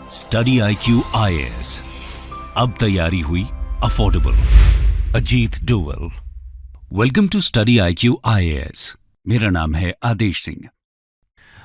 Study IQ IAS, अब तैयारी हुई affordable. Ajit Doval. Welcome to Study IQ IAS। मेरा नाम है आदेश सिंह।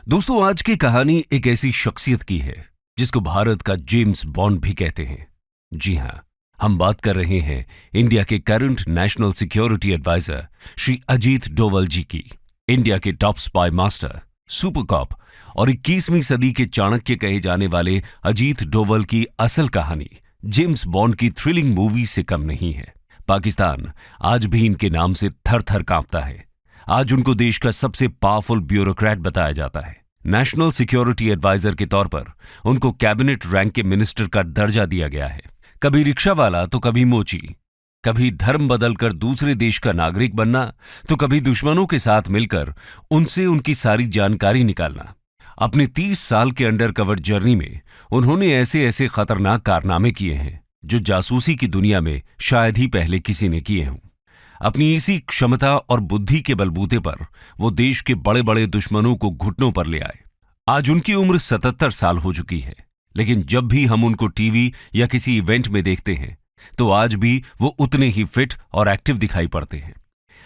दोस्तों, आज की कहानी एक ऐसी शख्सियत की है जिसको भारत का जेम्स बॉन्ड भी कहते हैं। जी हां, हम बात कर रहे हैं इंडिया के current national security adviser Shri Ajit Doval ji की। इंडिया के top spy master, super cop और 21वीं सदी के चाणक्य कहे जाने वाले अजीत डोवल की असल कहानी जेम्स बॉन्ड की थ्रिलिंग मूवी से कम नहीं है। पाकिस्तान आज भी इनके नाम से थर थर कांपता है। आज उनको देश का सबसे पावरफुल ब्यूरोक्रेट बताया जाता है। नेशनल सिक्योरिटी एडवाइजर के तौर पर उनको कैबिनेट रैंक के मिनिस्टर का दर्जा दिया गया है। कभी रिक्शा वाला तो कभी मोची, कभी धर्म बदलकर दूसरे देश का नागरिक बनना तो कभी दुश्मनों के साथ मिलकर उनसे उनकी सारी जानकारी निकालना। अपने 30 साल के अंडर कवर जर्नी में उन्होंने ऐसे ऐसे खतरनाक कारनामे किए हैं जो जासूसी की दुनिया में शायद ही पहले किसी ने किए हों। अपनी इसी क्षमता और बुद्धि के बलबूते पर वो देश के बड़े बड़े दुश्मनों को घुटनों पर ले आए। आज उनकी उम्र 77 साल हो चुकी है, लेकिन जब भी हम उनको टीवी या किसी इवेंट में देखते हैं तो आज भी वो उतने ही फिट और एक्टिव दिखाई पड़ते हैं।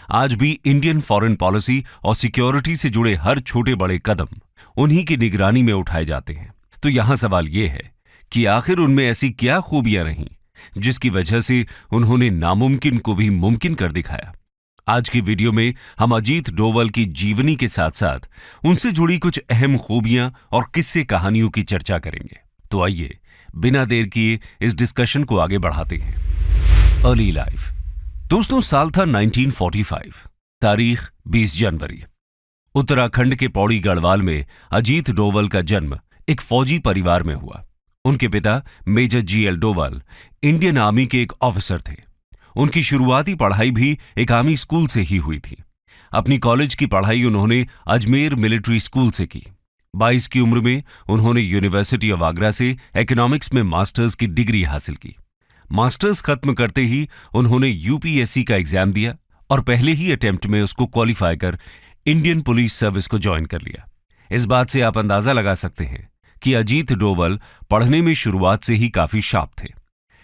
आज भी इंडियन फॉरेन पॉलिसी और सिक्योरिटी से जुड़े हर छोटे बड़े कदम उन्हीं की निगरानी में उठाए जाते हैं। तो यहां सवाल यह है कि आखिर उनमें ऐसी क्या खूबियां रहीं जिसकी वजह से उन्होंने नामुमकिन को भी मुमकिन कर दिखाया। आज की वीडियो में हम अजीत डोवल की जीवनी के साथ साथ उनसे जुड़ी कुछ अहम खूबियां और किस्से कहानियों की चर्चा करेंगे। तो आइए बिना देर किए इस डिस्कशन को आगे बढ़ाते हैं। Early life. दोस्तों, साल था 1945, तारीख 20 जनवरी। उत्तराखंड के पौड़ी गढ़वाल में अजीत डोवल का जन्म एक फौजी परिवार में हुआ। उनके पिता major GL Doval Indian Army के एक ऑफिसर थे। उनकी शुरुआती पढ़ाई भी एक आर्मी स्कूल से ही हुई थी। अपनी कॉलेज की पढ़ाई उन्होंने अजमेर मिलिट्री स्कूल से की। 22 की उम्र में उन्होंने यूनिवर्सिटी ऑफ आगरा से इकोनॉमिक्स में मास्टर्स की डिग्री हासिल की। मास्टर्स खत्म करते ही उन्होंने UPSC का एग्जाम दिया और पहले ही अटेम्प्ट में उसको क्वालिफाई कर इंडियन पुलिस सर्विस को ज्वाइन कर लिया। इस बात से आप अंदाजा लगा सकते हैं कि अजीत डोवल पढ़ने में शुरुआत से ही काफी शार्प थे।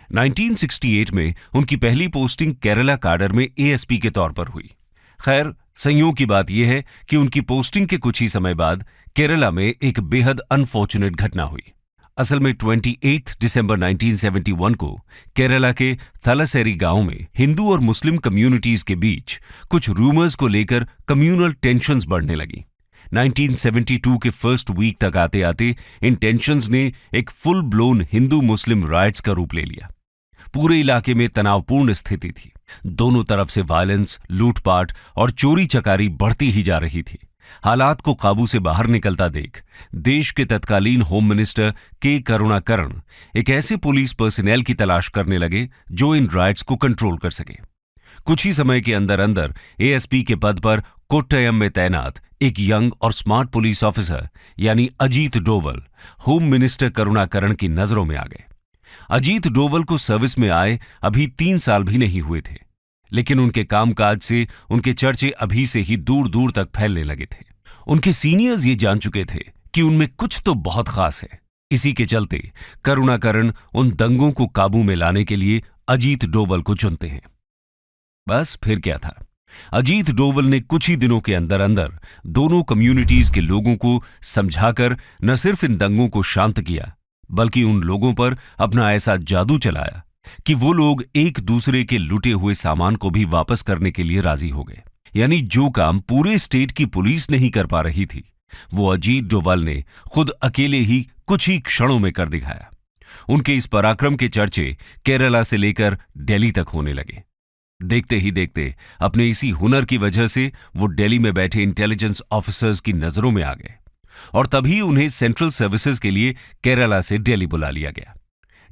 1968 में उनकी पहली पोस्टिंग केरला काडर में ASP के तौर पर हुई। खैर, संयोग की बात यह है कि उनकी पोस्टिंग के कुछ ही समय बाद केरला में एक बेहद अनफॉर्चुनेट घटना हुई। असल में 28 दिसंबर 1971 को केरला के थलासेरी गांव में हिंदू और मुस्लिम कम्युनिटीज के बीच कुछ रूमर्स को लेकर कम्युनल टेंशन्स बढ़ने लगी। 1972 के फर्स्ट वीक तक आते आते इन टेंशन्स ने एक फुल ब्लोन हिंदू मुस्लिम राइट्स का रूप ले लिया। पूरे इलाके में तनावपूर्ण स्थिति थी। दोनों तरफ से वायलेंस, लूटपाट और चोरी चकारी बढ़ती ही जा रही थी। हालात को काबू से बाहर निकलता देख देश के तत्कालीन होम मिनिस्टर के करुणाकरण एक ऐसे पुलिस पर्सनल की तलाश करने लगे जो इन राइट्स को कंट्रोल कर सके। कुछ ही समय के अंदर अंदर ASP के पद पर कोट्टयम में तैनात एक यंग और स्मार्ट पुलिस ऑफिसर यानी अजीत डोवल होम मिनिस्टर करुणाकरण की नजरों में आ गए। अजीत डोवल को सर्विस में आए अभी 3 साल भी नहीं हुए थे, लेकिन उनके कामकाज से उनके चर्चे अभी से ही दूर दूर तक फैलने लगे थे। उनके सीनियर्स ये जान चुके थे कि उनमें कुछ तो बहुत खास है। इसी के चलते करुणाकरण उन दंगों को काबू में लाने के लिए अजीत डोवल को चुनते हैं। बस फिर क्या था, अजीत डोवल ने कुछ ही दिनों के अंदर अंदर दोनों कम्युनिटीज के लोगों को समझाकर न सिर्फ इन दंगों को शांत किया, बल्कि उन लोगों पर अपना ऐसा जादू चलाया कि वो लोग एक दूसरे के लुटे हुए सामान को भी वापस करने के लिए राजी हो गए। यानी जो काम पूरे स्टेट की पुलिस नहीं कर पा रही थी, वो अजीत डोवल ने खुद अकेले ही कुछ ही क्षणों में कर दिखाया। उनके इस पराक्रम के चर्चे केरला से लेकर दिल्ली तक होने लगे। देखते ही देखते अपने इसी हुनर की वजह से वो दिल्ली में बैठे इंटेलिजेंस ऑफिसर्स की नजरों में आ गए और तभी उन्हें सेंट्रल सर्विसेज के लिए केरला से दिल्ली बुला लिया गया।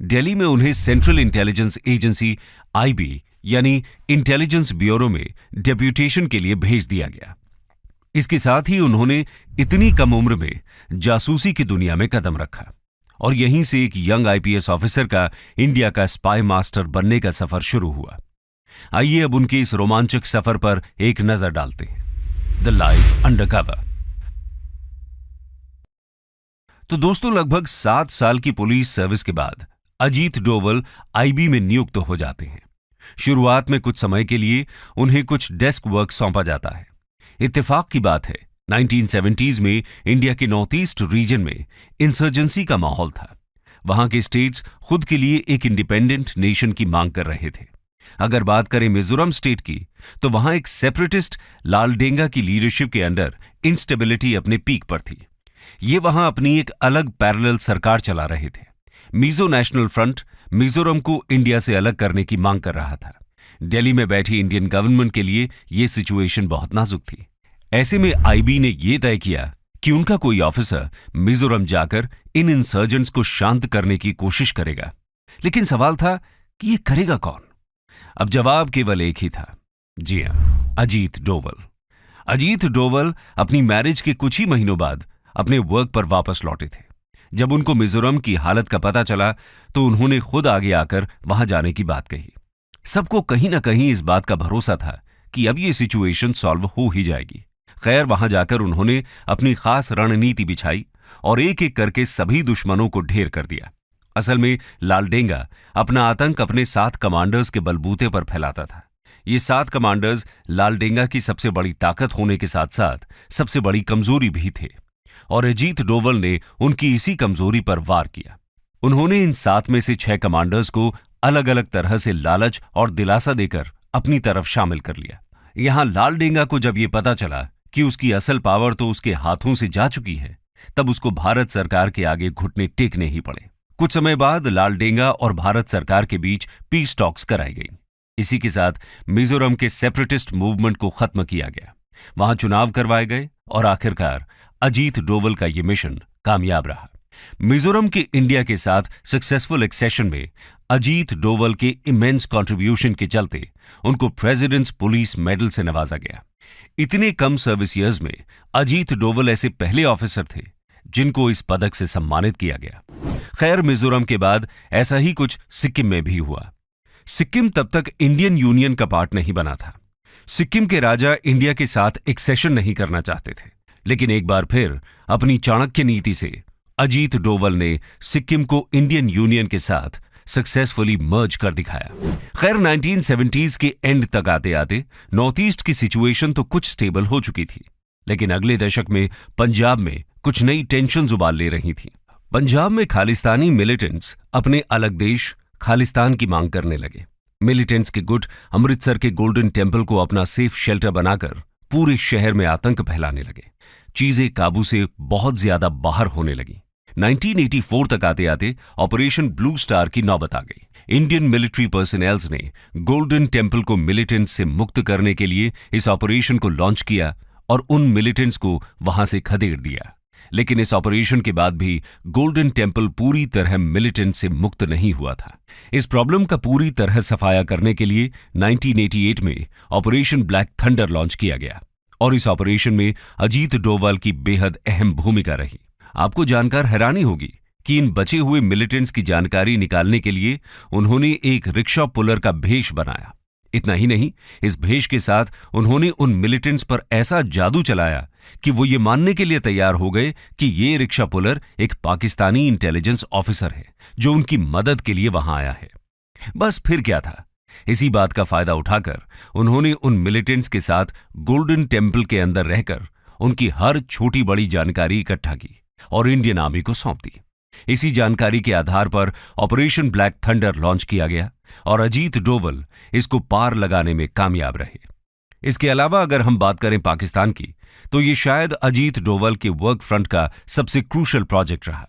दिल्ली में उन्हें सेंट्रल इंटेलिजेंस एजेंसी IB यानी इंटेलिजेंस ब्यूरो में डेप्यूटेशन के लिए भेज दिया गया। इसके साथ ही उन्होंने इतनी कम उम्र में जासूसी की दुनिया में कदम रखा और यहीं से एक यंग IPS ऑफिसर का इंडिया का स्पाई मास्टर बनने का सफर शुरू हुआ। आइए अब उनके इस रोमांचक सफर पर एक नजर डालते हैं। The life undercover. तो दोस्तों, लगभग 7 साल की पुलिस सर्विस के बाद अजीत डोवल आईबी में नियुक्त हो जाते हैं। शुरुआत में कुछ समय के लिए उन्हें कुछ डेस्क वर्क सौंपा जाता है। इत्तेफाक की बात है, 1970s में इंडिया के नॉर्थ ईस्ट रीजन में इंसर्जेंसी का माहौल था। वहां के स्टेट्स खुद के लिए एक इंडिपेंडेंट नेशन की मांग कर रहे थे। अगर बात करें मिजोरम स्टेट की, तो वहां एक सेपरेटिस्ट लालडेंगा की लीडरशिप के अंडर इंस्टेबिलिटी अपने पीक पर थी। ये वहां अपनी एक अलग पैरेलल सरकार चला रहे थे। मिजो नेशनल फ्रंट मिजोरम को इंडिया से अलग करने की मांग कर रहा था। दिल्ली में बैठी इंडियन गवर्नमेंट के लिए यह सिचुएशन बहुत नाजुक थी। ऐसे में आईबी ने यह तय किया कि उनका कोई ऑफिसर मिजोरम जाकर इन इंसर्जेंट्स को शांत करने की कोशिश करेगा। लेकिन सवाल था कि यह करेगा कौन? अब जवाब केवल एक ही था, जी हां, अजीत डोवल। अजीत डोवल अपनी मैरिज के कुछ ही महीनों बाद अपने वर्क पर वापस लौटे थे। जब उनको मिजोरम की हालत का पता चला तो उन्होंने खुद आगे आकर वहां जाने की बात कही। सबको कहीं ना कहीं इस बात का भरोसा था कि अब ये सिचुएशन सॉल्व हो ही जाएगी। खैर, वहां जाकर उन्होंने अपनी खास रणनीति बिछाई और एक एक करके सभी दुश्मनों को ढेर कर दिया। असल में लालडेंगा अपना आतंक अपने 7 कमांडर्स के बलबूते पर फैलाता था। ये 7 कमांडर्स लालडेंगा की सबसे बड़ी ताकत होने के साथ साथ सबसे बड़ी कमजोरी भी थे, और अजीत डोवल ने उनकी इसी कमजोरी पर वार किया। उन्होंने इन 7 में से 6 कमांडर्स को अलग अलग तरह से लालच और दिलासा देकर अपनी तरफ शामिल कर लिया। यहां लालडेंगा को जब ये पता चला कि उसकी असल पावर तो उसके हाथों से जा चुकी है, तब उसको भारत सरकार के आगे घुटने टेकने ही पड़े। कुछ समय बाद लालडेंगा और भारत सरकार के बीच पीस टॉक्स कराई गई। इसी के साथ मिजोरम के सेपरेटिस्ट मूवमेंट को खत्म किया गया। वहां चुनाव करवाए गए और आखिरकार अजीत डोवल का यह मिशन कामयाब रहा। मिजोरम के इंडिया के साथ सक्सेसफुल एक्सेशन में अजीत डोवल के इमेंस कंट्रीब्यूशन के चलते उनको प्रेसिडेंट्स पुलिस मेडल से नवाजा गया। इतने कम सर्विस ईयर्स में अजीत डोवल ऐसे पहले ऑफिसर थे जिनको इस पदक से सम्मानित किया गया। खैर, मिजोरम के बाद ऐसा ही कुछ सिक्किम में भी हुआ। सिक्किम तब तक इंडियन यूनियन का पार्ट नहीं बना था। सिक्किम के राजा इंडिया के साथ एक्सेशन नहीं करना चाहते थे, लेकिन एक बार फिर अपनी चाणक्य नीति से अजीत डोवल ने सिक्किम को इंडियन यूनियन के साथ सक्सेसफुली मर्ज कर दिखाया। खैर, 1970s के एंड तक आते आते नॉर्थ ईस्ट की सिचुएशन तो कुछ स्टेबल हो चुकी थी, लेकिन अगले दशक में पंजाब में कुछ नई टेंशन्स उबाल ले रही थी। पंजाब में खालिस्तानी मिलिटेंट्स अपने अलग देश खालिस्तान की मांग करने लगे। मिलिटेंट्स के गुट अमृतसर के गोल्डन टेम्पल को अपना सेफ शेल्टर बनाकर पूरे शहर में आतंक फैलाने लगे। चीजें काबू से बहुत ज्यादा बाहर होने लगी। 1984 तक आते आते ऑपरेशन ब्लू स्टार की नौबत आ गई। इंडियन मिलिट्री पर्सनल्स ने गोल्डन टेम्पल को मिलिटेंट्स से मुक्त करने के लिए इस ऑपरेशन को लॉन्च किया और उन मिलिटेंट्स को वहां से खदेड़ दिया। लेकिन इस ऑपरेशन के बाद भी गोल्डन टेम्पल पूरी तरह मिलिटेंट से मुक्त नहीं हुआ था। इस प्रॉब्लम का पूरी तरह सफाया करने के लिए 1988 में ऑपरेशन ब्लैक थंडर लॉन्च किया गया और इस ऑपरेशन में अजीत डोवल की बेहद अहम भूमिका रही। आपको जानकर हैरानी होगी कि इन बचे हुए मिलिटेंट्स की जानकारी निकालने के लिए उन्होंने एक रिक्शा पुलर का भेष बनाया। इतना ही नहीं, इस भेष के साथ उन्होंने उन मिलिटेंट्स पर ऐसा जादू चलाया कि वो ये मानने के लिए तैयार हो गए कि ये रिक्शा पुलर एक पाकिस्तानी इंटेलिजेंस ऑफिसर है जो उनकी मदद के लिए वहां आया है। बस फिर क्या था, इसी बात का फायदा उठाकर उन्होंने उन मिलिटेंट्स के साथ गोल्डन टेम्पल के अंदर रहकर उनकी हर छोटी बड़ी जानकारी इकट्ठा की और इंडियन आर्मी को सौंप दी। इसी जानकारी के आधार पर ऑपरेशन ब्लैक थंडर लॉन्च किया गया और अजीत डोवल इसको पार लगाने में कामयाब रहे। इसके अलावा अगर हम बात करें पाकिस्तान की, तो ये शायद अजीत डोवल के वर्क फ्रंट का सबसे क्रूशल प्रोजेक्ट रहा।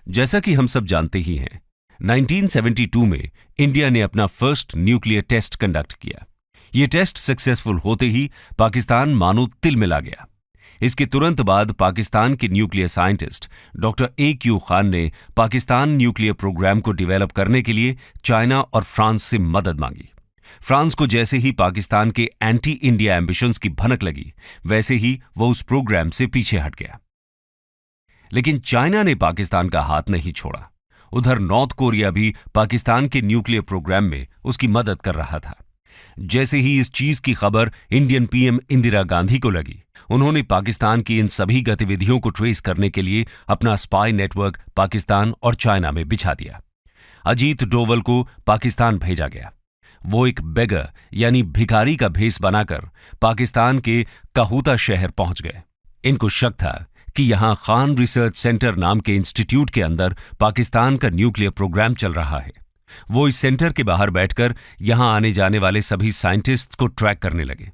जैसा कि हम सब जानते ही हैं, 1972 में इंडिया ने अपना फर्स्ट न्यूक्लियर टेस्ट कंडक्ट किया। ये टेस्ट सक्सेसफुल होते ही पाकिस्तान मानो तिल मिला गया। इसके तुरंत बाद पाकिस्तान के nuclear scientist doctor AQ Khan ने पाकिस्तान न्यूक्लियर प्रोग्राम को डिवेलप करने के लिए चाइना और फ्रांस से मदद मांगी। फ्रांस को जैसे ही पाकिस्तान के एंटी इंडिया एम्बिशंस की भनक लगी, वैसे ही वो उस प्रोग्राम से पीछे हट गया। लेकिन चाइना ने पाकिस्तान का हाथ नहीं छोड़ा। उधर नॉर्थ कोरिया भी पाकिस्तान के न्यूक्लियर प्रोग्राम में उसकी मदद कर रहा था। जैसे ही इस चीज की खबर इंडियन पीएम इंदिरा गांधी को लगी, उन्होंने पाकिस्तान की इन सभी गतिविधियों को ट्रेस करने के लिए अपना स्पाई नेटवर्क पाकिस्तान और चाइना में बिछा दिया। अजीत डोवल को पाकिस्तान भेजा गया। वो एक बेगर यानी भिखारी का भेष बनाकर पाकिस्तान के काहूता शहर पहुंच गए। इनको शक था कि यहां खान रिसर्च सेंटर नाम के इंस्टीट्यूट के अंदर पाकिस्तान का न्यूक्लियर प्रोग्राम चल रहा है। वो इस सेंटर के बाहर बैठकर यहां आने जाने वाले सभी साइंटिस्ट्स को ट्रैक करने लगे,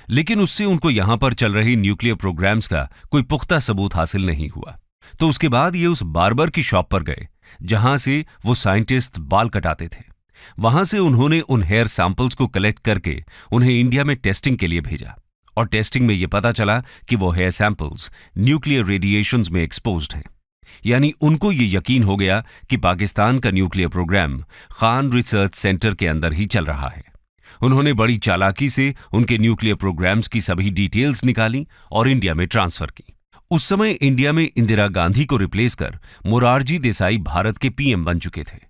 लेकिन उससे उनको यहां पर चल रही न्यूक्लियर प्रोग्राम्स का कोई पुख्ता सबूत हासिल नहीं हुआ। तो उसके बाद ये उस बार्बर की शॉप पर गए जहां से वो साइंटिस्ट बाल कटाते थे। वहां से उन्होंने उन हेयर सैंपल्स को कलेक्ट करके उन्हें इंडिया में टेस्टिंग के लिए भेजा, और टेस्टिंग में यह पता चला कि वो हेयर सैंपल्स न्यूक्लियर रेडिएशंस में एक्सपोज्ड हैं। यानी उनको ये यकीन हो गया कि पाकिस्तान का nuclear programme Khan Research Centre के अंदर ही चल रहा है। उन्होंने बड़ी चालाकी से उनके न्यूक्लियर प्रोग्राम्स की सभी डिटेल्स निकाली और इंडिया में ट्रांसफर की। उस समय इंडिया में इंदिरा गांधी को रिप्लेस कर मोरारजी देसाई भारत के पीएम बन चुके थे।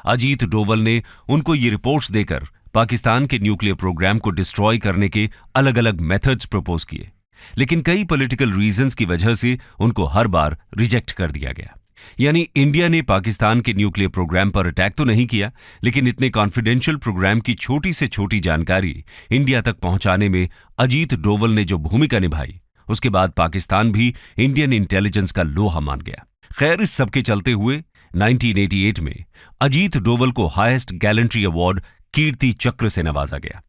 अजीत डोवल ने उनको ये रिपोर्ट्स देकर पाकिस्तान के न्यूक्लियर प्रोग्राम को डिस्ट्रॉय करने के अलग अलग मेथड्स प्रपोज किए, लेकिन कई पॉलिटिकल रीजंस की वजह से उनको हर बार रिजेक्ट कर दिया गया। यानी इंडिया ने पाकिस्तान के न्यूक्लियर प्रोग्राम पर अटैक तो नहीं किया, लेकिन इतने कॉन्फिडेंशियल प्रोग्राम की छोटी से छोटी जानकारी इंडिया तक पहुंचाने में अजीत डोवल ने जो भूमिका निभाई, उसके बाद पाकिस्तान भी इंडियन इंटेलिजेंस का लोहा मान गया। खैर, इस सबके चलते हुए 1988 में अजीत डोवल को हाईएस्ट गैलेंट्री अवार्ड कीर्ति चक्र से नवाजा गया।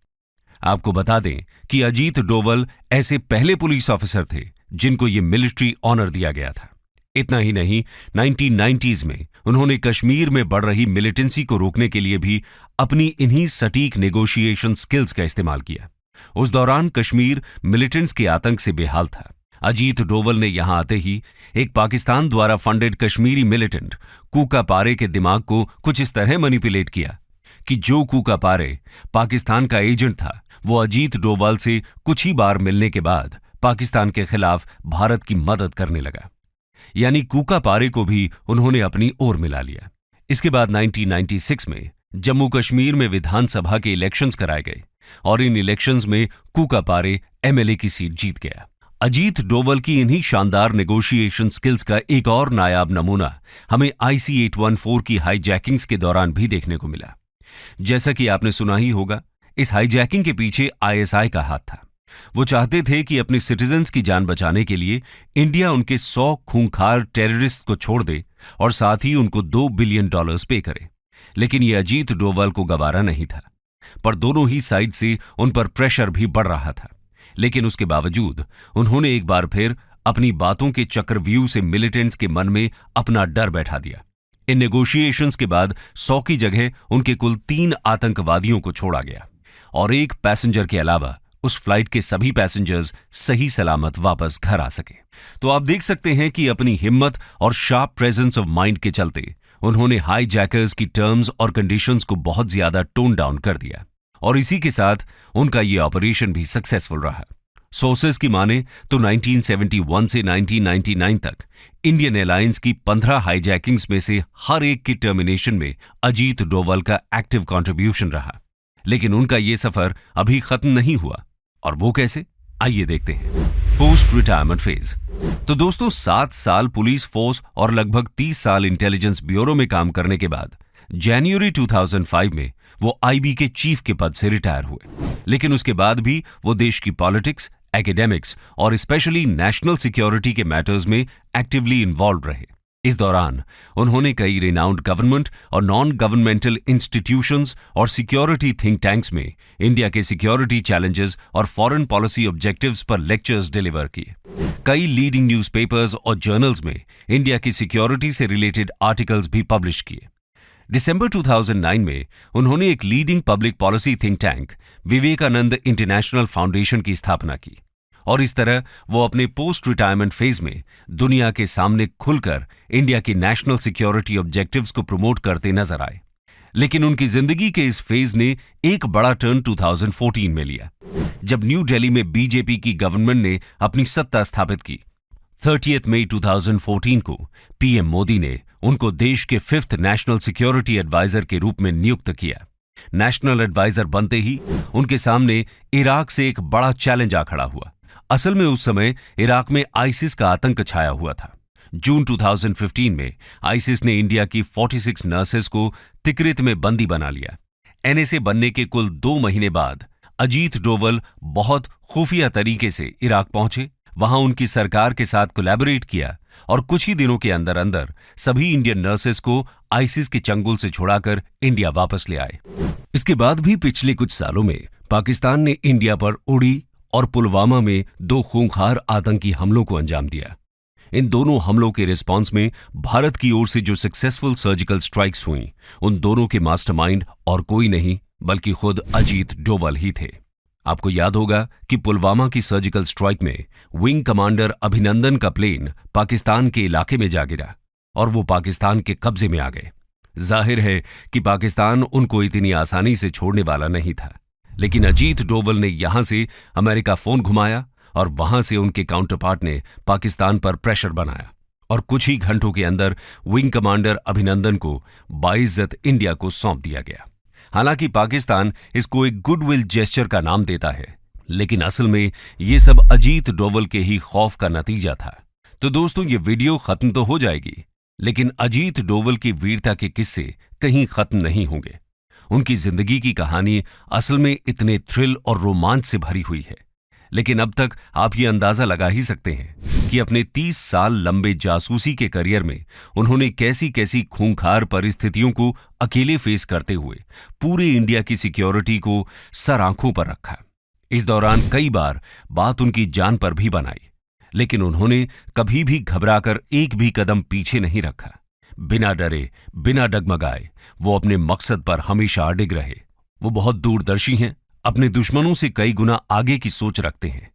आपको बता दें कि अजीत डोवल ऐसे पहले पुलिस ऑफिसर थे जिनको ये मिलिट्री ऑनर दिया गया था। इतना ही नहीं, 1990s में उन्होंने कश्मीर में बढ़ रही मिलिटेंसी को रोकने के लिए भी अपनी इन्हीं सटीक नेगोशिएशन स्किल्स का इस्तेमाल किया। उस दौरान कश्मीर मिलिटेंट्स के आतंक से बेहाल था। अजीत डोवल ने यहां आते ही एक पाकिस्तान द्वारा फंडेड कश्मीरी मिलिटेंट कूका पारे के दिमाग को कुछ इस तरह मैनिपुलेट किया कि जो कूका पारे पाकिस्तान का एजेंट था, वो अजीत डोवल से कुछ ही बार मिलने के बाद पाकिस्तान के खिलाफ भारत की मदद करने लगा। यानी कूका पारे को भी उन्होंने अपनी ओर मिला लिया। इसके बाद 1996 में जम्मू कश्मीर में विधानसभा के इलेक्शंस कराए गए और इन इलेक्शंस में कूका पारे एमएलए की सीट जीत गया। अजीत डोवल की इन्हीं शानदार नेगोशिएशन स्किल्स का एक और नायाब नमूना हमें IC-814 की हाईजैकिंग्स के दौरान भी देखने को मिला। जैसा कि आपने सुना ही होगा, इस हाईजैकिंग के पीछे ISI का हाथ था। वो चाहते थे कि अपने सिटीजन्स की जान बचाने के लिए इंडिया उनके 100 खूंखार टेररिस्ट को छोड़ दे और साथ ही उनको $2 बिलियन पे करे। लेकिन ये अजीत डोवल को गवारा नहीं था, पर दोनों ही साइड से उन पर प्रेशर भी बढ़ रहा था। लेकिन उसके बावजूद उन्होंने एक बार फिर अपनी बातों के चक्रव्यूह से मिलिटेंट्स के मन में अपना डर बैठा दिया। इन नेगोशिएशंस के बाद 100 की जगह उनके कुल 3 आतंकवादियों को छोड़ा गया और एक पैसेंजर के अलावा उस फ्लाइट के सभी पैसेंजर्स सही सलामत वापस घर आ सके। तो आप देख सकते हैं कि अपनी हिम्मत और शार्प प्रेजेंस ऑफ माइंड के चलते उन्होंने हाईजैकर्स की टर्म्स और कंडीशंस को बहुत ज्यादा टोन डाउन कर दिया और इसी के साथ उनका ये ऑपरेशन भी सक्सेसफुल रहा। सोर्सेज की माने तो 1971 से 1999 तक इंडियन एयरलाइंस की 15 हाईजैकिंग्स में से हर एक की टर्मिनेशन में अजीत डोवल का एक्टिव कंट्रीब्यूशन रहा। लेकिन उनका ये सफर अभी खत्म नहीं हुआ, और वो कैसे, आइए देखते हैं। Post retirement phase. तो दोस्तों, 7 साल पुलिस फोर्स और लगभग 30 साल इंटेलिजेंस ब्यूरो में काम करने के बाद जनवरी 2005 में वो IB के चीफ के पद से रिटायर हुए। लेकिन उसके बाद भी वो देश की पॉलिटिक्स, एकेडेमिक्स और स्पेशली नेशनल सिक्योरिटी के मैटर्स में एक्टिवली इन्वॉल्व रहे। इस दौरान उन्होंने कई रिनाउंड गवर्नमेंट और नॉन गवर्नमेंटल इंस्टीट्यूशंस और सिक्योरिटी थिंक टैंक्स में इंडिया के सिक्योरिटी चैलेंजेस और फॉरेन पॉलिसी ऑब्जेक्टिव्स पर लेक्चर्स डिलीवर किए। कई लीडिंग न्यूज़पेपर्स और जर्नल्स में इंडिया की सिक्योरिटी से रिलेटेड आर्टिकल्स भी पब्लिश किए। दिसंबर 2009 में उन्होंने एक leading public policy think tank Vivekananda international foundation की स्थापना की और इस तरह वो अपने पोस्ट रिटायरमेंट फेज में दुनिया के सामने खुलकर इंडिया की नेशनल सिक्योरिटी ऑब्जेक्टिव्स को प्रमोट करते नजर आए। लेकिन उनकी जिंदगी के इस फेज ने एक बड़ा टर्न 2014 में लिया, जब न्यू दिल्ली में बीजेपी की गवर्नमेंट ने अपनी सत्ता स्थापित की। 30 मई 2014 को पीएम मोदी ने उनको देश के 5th नेशनल सिक्योरिटी एडवाइजर के रूप में नियुक्त किया। नेशनल एडवाइजर बनते ही उनके सामने इराक से एक बड़ा चैलेंज आ खड़ा हुआ। असल में उस समय इराक में आईसिस का आतंक छाया हुआ था। जून 2015 में आईसिस ने इंडिया की 46 नर्सेस को तिकरित में बंदी बना लिया। एनएसए बनने के कुल 2 महीने बाद अजीत डोवल बहुत खुफिया तरीके से इराक पहुंचे, वहां उनकी सरकार के साथ कोलैबोरेट किया और कुछ ही दिनों के अंदर अंदर सभी इंडियन नर्सेस को आईसिस के चंगुल से छुड़ाकर इंडिया वापस ले आए। इसके बाद भी पिछले कुछ सालों में पाकिस्तान ने इंडिया पर उड़ी और पुलवामा में 2 खूंखार आतंकी हमलों को अंजाम दिया। इन दोनों हमलों के रिस्पांस में भारत की ओर से जो सक्सेसफुल सर्जिकल स्ट्राइक्स हुई, उन दोनों के मास्टरमाइंड और कोई नहीं बल्कि खुद अजीत डोवल ही थे। आपको याद होगा कि पुलवामा की सर्जिकल स्ट्राइक में विंग कमांडर अभिनंदन का प्लेन पाकिस्तान के इलाके में जा गिरा और वो पाकिस्तान के कब्जे में आ गए। जाहिर है कि पाकिस्तान उनको इतनी आसानी से छोड़ने वाला नहीं था, लेकिन अजीत डोवल ने यहां से अमेरिका फोन घुमाया और वहां से उनके काउंटरपार्ट ने पाकिस्तान पर प्रेशर बनाया और कुछ ही घंटों के अंदर विंग कमांडर अभिनंदन को बाइज्जत इंडिया को सौंप दिया गया। हालांकि पाकिस्तान इसको एक गुडविल जेस्चर का नाम देता है, लेकिन असल में ये सब अजीत डोवल के ही खौफ का नतीजा था। तो दोस्तों, ये वीडियो खत्म तो हो जाएगी, लेकिन अजीत डोवल की वीरता के किस्से कहीं खत्म नहीं होंगे। उनकी जिंदगी की कहानी असल में इतने थ्रिल और रोमांच से भरी हुई है, लेकिन अब तक आप ये अंदाजा लगा ही सकते हैं कि अपने 30 साल लंबे जासूसी के करियर में उन्होंने कैसी कैसी खूंखार परिस्थितियों को अकेले फेस करते हुए पूरे इंडिया की सिक्योरिटी को सर आंखों पर रखा। इस दौरान कई बार बात उनकी जान पर भी बनाई, लेकिन उन्होंने कभी भी घबराकर एक भी कदम पीछे नहीं रखा। बिना डरे, बिना डगमगाए वो अपने मकसद पर हमेशा अडिग रहे। वो बहुत दूरदर्शी हैं, अपने दुश्मनों से कई गुना आगे की सोच रखते हैं।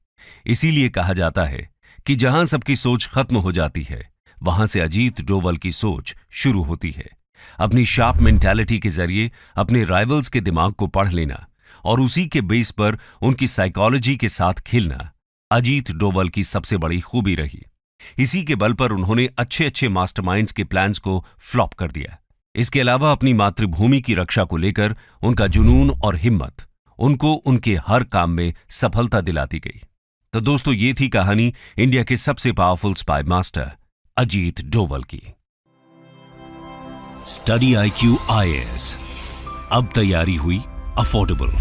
इसीलिए कहा जाता है कि जहां सबकी सोच खत्म हो जाती है, वहां से अजीत डोवल की सोच शुरू होती है। अपनी शार्प मेंटालिटी के जरिए अपने राइवल्स के दिमाग को पढ़ लेना और उसी के बेस पर उनकी साइकोलॉजी के साथ खेलना अजीत डोवल की सबसे बड़ी खूबी रही। इसी के बल पर उन्होंने अच्छे अच्छे मास्टरमाइंड्स के प्लान्स को फ्लॉप कर दिया। इसके अलावा अपनी मातृभूमि की रक्षा को लेकर उनका जुनून और हिम्मत उनको उनके हर काम में सफलता दिलाती गई। तो दोस्तों, ये थी कहानी इंडिया के सबसे powerful spy master Ajit Doval की। स्टडी IQ IAS अब तैयारी हुई अफोर्डेबल।